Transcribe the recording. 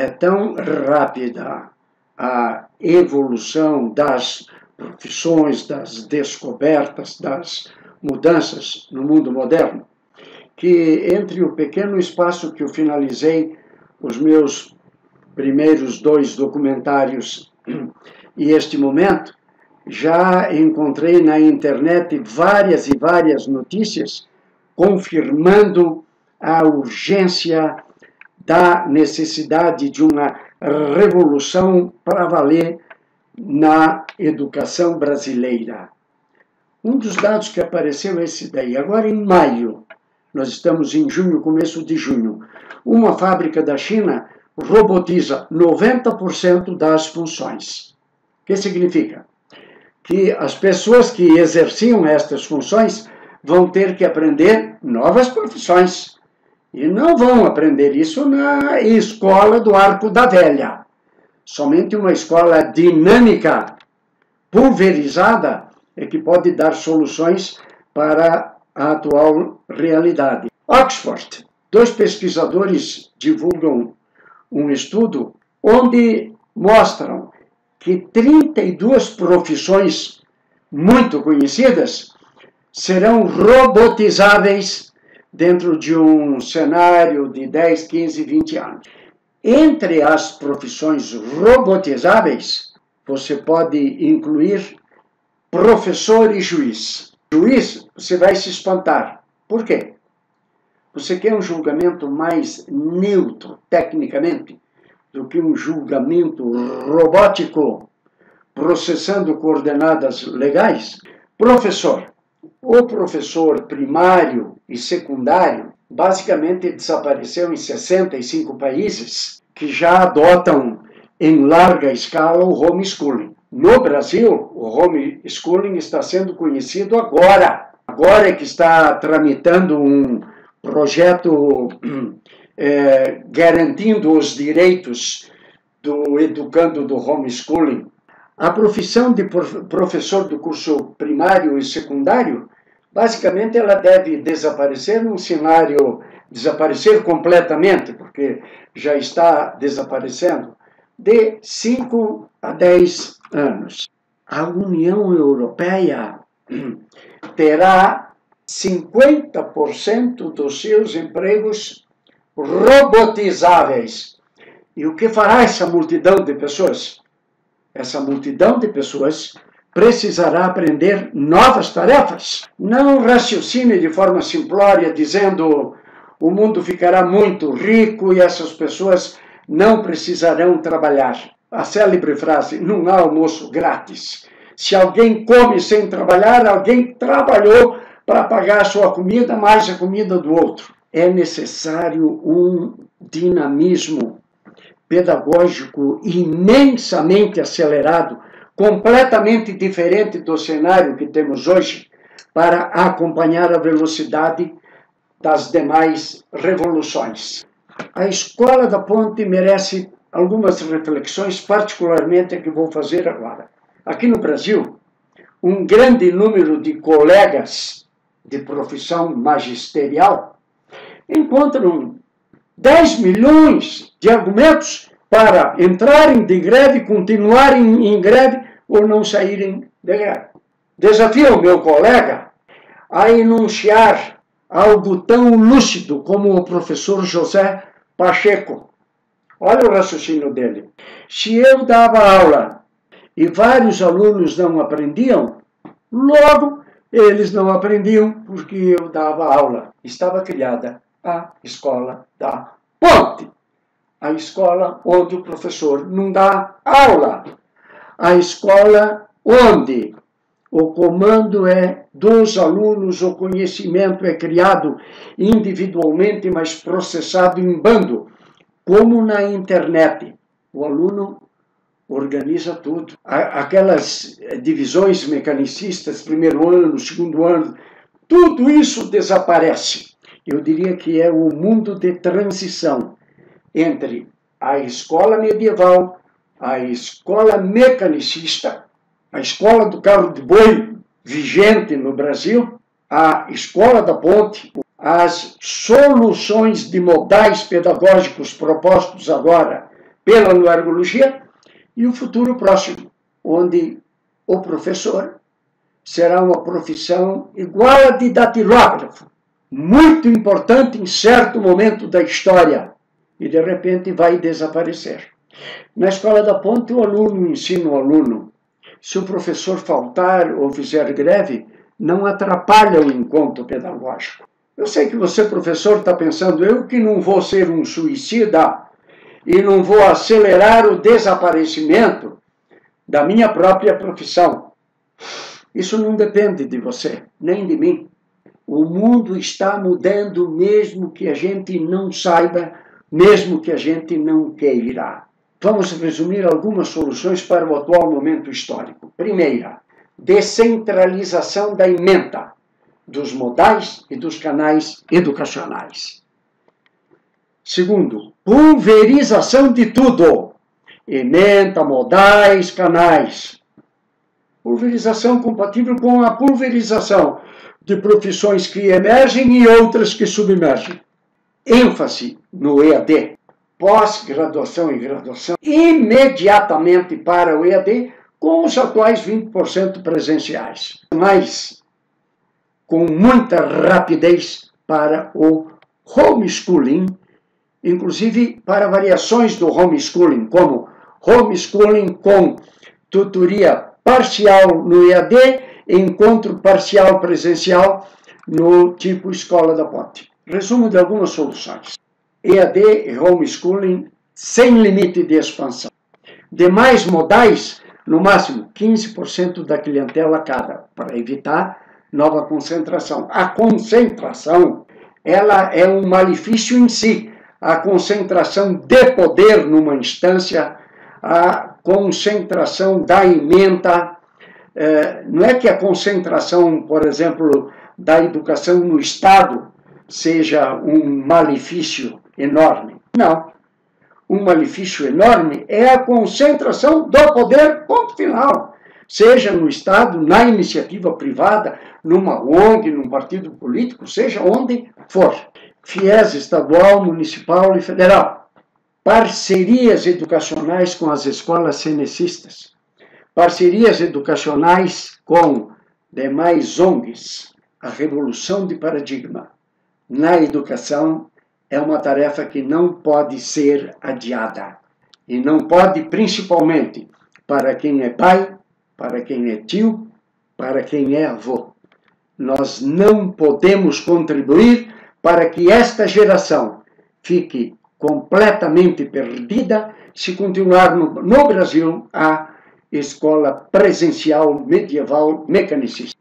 é tão rápida a evolução das profissões, das descobertas, das mudanças no mundo moderno, que entre o pequeno espaço que eu finalizei os meus primeiros 2 documentários e este momento, já encontrei na internet várias e várias notícias confirmando a urgência da necessidade de uma revolução para valer na educação brasileira. Um dos dados que apareceu é esse daí. Agora, em maio, nós estamos em junho, começo de junho, uma fábrica da China robotiza 90% das funções. O que significa? Que as pessoas que exerciam estas funções vão ter que aprender novas profissões. E não vão aprender isso na escola do Arco da Velha. Somente uma escola dinâmica, pulverizada, é que pode dar soluções para a atual realidade. Oxford, 2 pesquisadores divulgam um estudo onde mostram que 32 profissões muito conhecidas serão robotizáveis dentro de um cenário de 10, 15, 20 anos. Entre as profissões robotizáveis, você pode incluir professor e juiz. Juiz, você vai se espantar. Por quê? Você quer um julgamento mais neutro, tecnicamente, do que um julgamento robótico, processando coordenadas legais? Professor. O professor primário e secundário basicamente desapareceu em 65 países que já adotam em larga escala o homeschooling. No Brasil, o homeschooling está sendo conhecido agora. Agora é que está tramitando um projeto garantindo os direitos do educando do homeschooling. A profissão de professor do curso primário e secundário, basicamente ela deve desaparecer num cenário, desaparecer completamente, porque já está desaparecendo, de 5 a 10 anos. A União Europeia terá 50% dos seus empregos robotizáveis. E o que fará essa multidão de pessoas? Essa multidão de pessoas precisará aprender novas tarefas. Não raciocine de forma simplória, dizendo o mundo ficará muito rico e essas pessoas não precisarão trabalhar. A célebre frase, não há almoço grátis. Se alguém come sem trabalhar, alguém trabalhou para pagar a sua comida mais a comida do outro. É necessário um dinamismo pedagógico imensamente acelerado, completamente diferente do cenário que temos hoje, para acompanhar a velocidade das demais revoluções. A Escola da Ponte merece algumas reflexões, particularmente a que vou fazer agora. Aqui no Brasil, um grande número de colegas de profissão magisterial encontram 10 milhões de argumentos para entrarem de greve, continuarem em greve ou não saírem de greve. Desafio o meu colega a enunciar algo tão lúcido como o professor José Pacheco. Olha o raciocínio dele. Se eu dava aula e vários alunos não aprendiam, logo eles não aprendiam porque eu dava aula. Estava criada a Escola da Ponte. A escola onde o professor não dá aula. A escola onde o comando é dos alunos, o conhecimento é criado individualmente, mas processado em bando, como na internet. O aluno organiza tudo. Aquelas divisões mecanicistas, primeiro ano, segundo ano, tudo isso desaparece. Eu diria que é o mundo de transição entre a escola medieval, a escola mecanicista, a escola do carro de boi vigente no Brasil, a escola da ponte, as soluções de modais pedagógicos propostos agora pela noergologia, e o futuro próximo, onde o professor será uma profissão igual a de datilógrafo, muito importante em certo momento da história, e de repente vai desaparecer. Na Escola da Ponte, o aluno ensina o aluno. Se o professor faltar ou fizer greve, não atrapalha o encontro pedagógico. Eu sei que você, professor, está pensando, eu que não vou ser um suicida e não vou acelerar o desaparecimento da minha própria profissão. Isso não depende de você, nem de mim. O mundo está mudando mesmo que a gente não saiba, mesmo que a gente não queira. Vamos resumir algumas soluções para o atual momento histórico. Primeira, descentralização da ementa, dos modais e dos canais educacionais. Segundo, pulverização de tudo. Ementa, modais, canais. Pulverização compatível com a pulverização de profissões que emergem e outras que submergem. ênfase no EAD, pós-graduação e graduação, imediatamente para o EAD, com os atuais 20% presenciais, mas com muita rapidez para o homeschooling, inclusive para variações do homeschooling, como homeschooling com tutoria parcial no EAD, encontro parcial presencial no tipo Escola da Ponte. Resumo de algumas soluções. EAD e homeschooling sem limite de expansão. Demais modais, no máximo 15% da clientela cada, para evitar nova concentração. A concentração, ela é um malefício em si. A concentração de poder numa instância, a concentração da ementa. Não é que a concentração, por exemplo, da educação no Estado seja um malefício enorme. Não. Um malefício enorme é a concentração do poder, ponto final. Seja no Estado, na iniciativa privada, numa ONG, num partido político, seja onde for. FIES estadual, municipal e federal. Parcerias educacionais com as escolas senecistas. Parcerias educacionais com demais ONGs. A revolução de paradigma na educação é uma tarefa que não pode ser adiada. E não pode, principalmente, para quem é pai, para quem é tio, para quem é avô. Nós não podemos contribuir para que esta geração fique completamente perdida se continuar no Brasil a escola presencial medieval mecanicista.